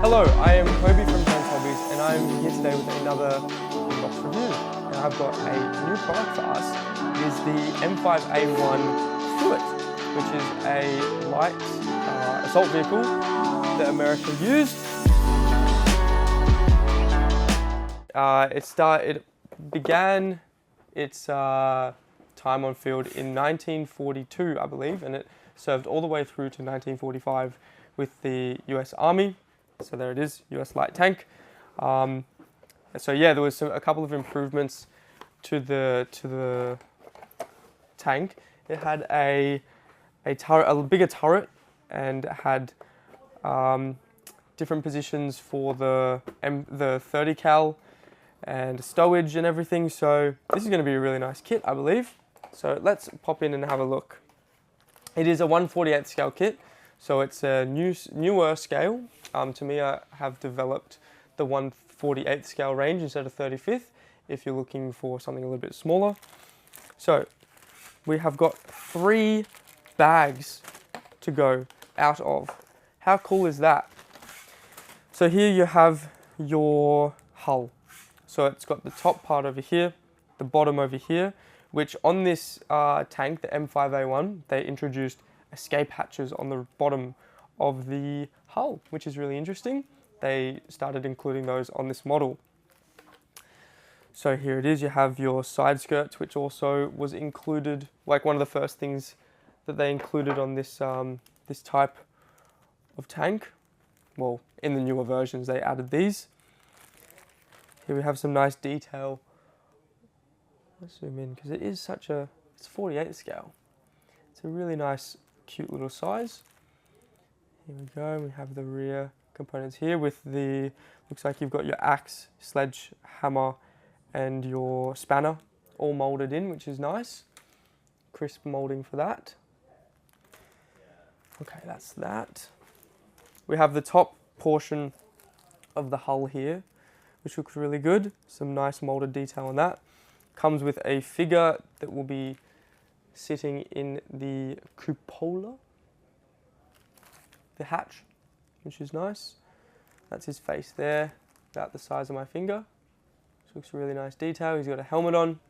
Hello, I am Kobey from Hobbies and I'm here today with another box review. And I've got a new product for us. It is the M5A1 Stuart, which is a light assault vehicle that America used. It began its time on field in 1942, I believe, and it served all the way through to 1945 with the US Army. So there it is, US light tank. So yeah, there was a couple of improvements to the tank. It had a bigger turret, and it had different positions for the 30 cal and stowage and everything. So this is going to be a really nice kit, I believe. So let's pop in and have a look. It is a 1/48th scale kit, so it's a newer scale. Tamiya have developed the 1/48th scale range instead of 35th if you're looking for something a little bit smaller. So we have got 3 bags to go out of. How cool is that? So here you have your hull. So it's got the top part over here, the bottom over here, which on this tank, the M5A1, they introduced escape hatches on the bottom of the hull, which is really interesting. They started including those on this model. So here it is, you have your side skirts, which also was included, like one of the first things that they included on this, this type of tank. Well, in the newer versions, they added these. Here we have some nice detail. Let's zoom in, because it is it's 48 scale. It's a really nice, cute little size. Here we go, we have the rear components here with looks like you've got your axe, sledge, hammer, and your spanner all molded in, which is nice. Crisp molding for that. Okay, that's that. We have the top portion of the hull here, which looks really good. Some nice molded detail on that. Comes with a figure that will be sitting in the cupola, the hatch, which is nice. That's his face there, about the size of my finger. This looks really nice detail. He's got a helmet on,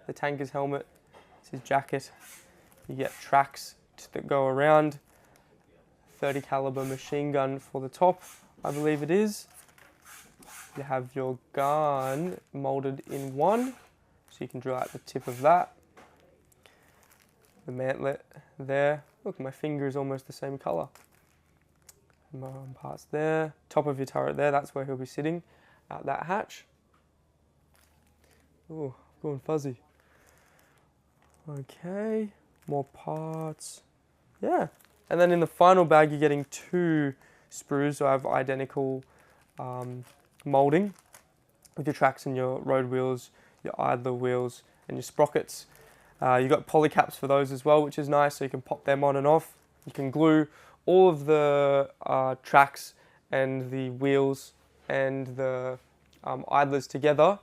the tanker's helmet. It's his jacket. You get tracks that go around. 30 caliber machine gun for the top, I believe it is. You have your gun molded in one, so you can drill out the tip of that. The mantlet there. Look, my finger is almost the same color. Parts there. Top of your turret there, that's where he'll be sitting, out that hatch. Oh, going fuzzy. Okay, more parts. Yeah, and then in the final bag you're getting 2 sprues, so I have identical molding with your tracks and your road wheels, your idler wheels, and your sprockets. You've got polycaps for those as well, which is nice, so you can pop them on and off. You can glue all of the tracks and the wheels and the idlers together,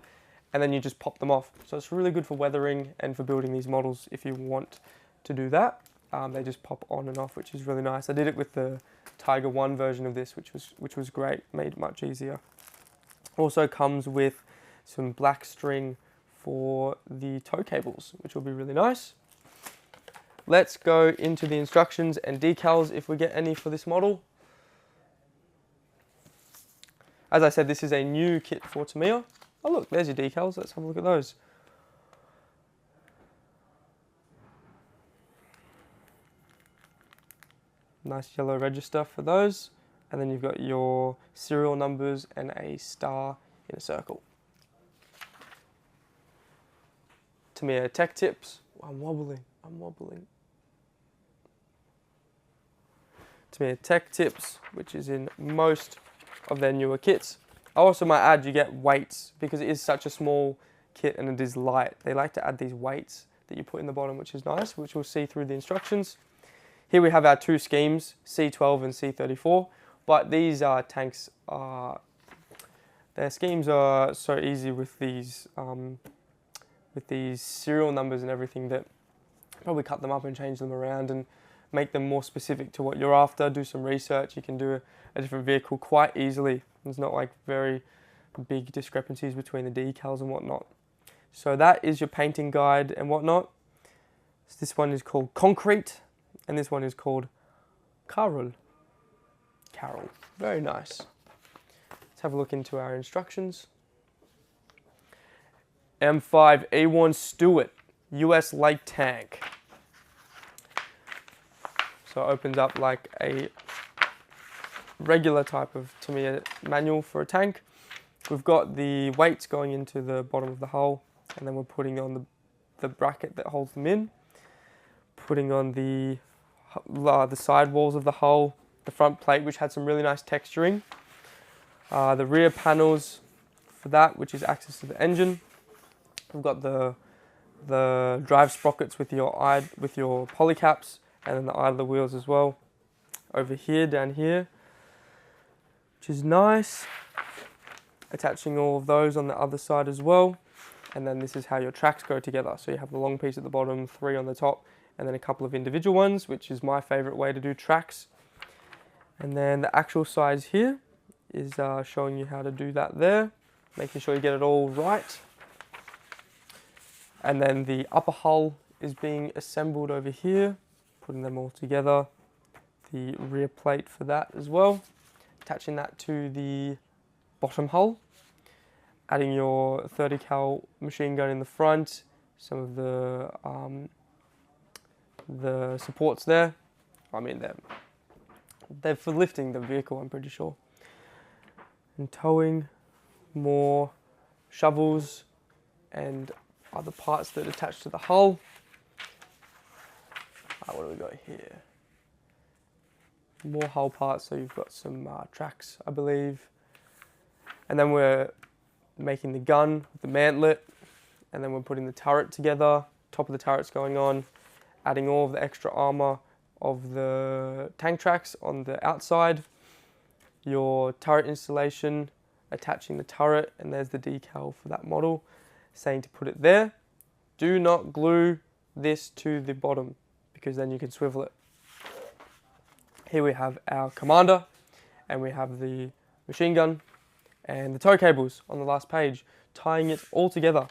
and then you just pop them off. So it's really good for weathering and for building these models if you want to do that. They just pop on and off, which is really nice. I did it with the Tiger 1 version of this, which was great, made it much easier. Also comes with some black string for the tow cables, which will be really nice. Let's go into the instructions and decals if we get any for this model. As I said, this is a new kit for Tamiya. Oh look, there's your decals, let's have a look at those. Nice yellow register for those. And then you've got your serial numbers and a star in a circle. Tamiya tech tips. I'm wobbling. Tamiya tech tips, which is in most of their newer kits. I also might add you get weights, because it is such a small kit and it is light. They like to add these weights that you put in the bottom, which is nice, which we'll see through the instructions. Here we have our 2 schemes, C12 and C34. But these tanks their schemes are so easy with these serial numbers and everything that probably cut them up and change them around and make them more specific to what you're after. Do some research. You can do a different vehicle quite easily. There's not like very big discrepancies between the decals and whatnot. So that is your painting guide and whatnot. So this one is called Concrete, and this one is called Carol. Very nice. Let's have a look into our instructions. M5A1 Stuart, US Lake Tank. So it opens up like a regular type of Tamiya manual for a tank. We've got the weights going into the bottom of the hull, and then we're putting on the bracket that holds them in. Putting on the side walls of the hull, the front plate, which had some really nice texturing. The rear panels for that, which is access to the engine. We've got the drive sprockets with your polycaps, and then the idler wheels as well. Over here, down here, which is nice. Attaching all of those on the other side as well. And then this is how your tracks go together. So you have the long piece at the bottom, 3 on the top, and then a couple of individual ones, which is my favorite way to do tracks. And then the actual size here is showing you how to do that there, making sure you get it all right. And then the upper hull is being assembled over here, putting them all together. The rear plate for that as well. Attaching that to the bottom hull. Adding your 30 cal machine gun in the front. Some of the supports there. I mean, they're for lifting the vehicle, I'm pretty sure. And towing, more shovels and other parts that attach to the hull. What do we got here? More hull parts, so you've got some tracks, I believe. And then we're making the gun with the mantlet, and then we're putting the turret together. Top of the turret's going on, adding all of the extra armor of the tank tracks on the outside. Your turret installation, attaching the turret, and there's the decal for that model, saying to put it there. Do not glue this to the bottom, because then you can swivel it. Here we have our commander, and we have the machine gun and the tow cables on the last page, tying it all together.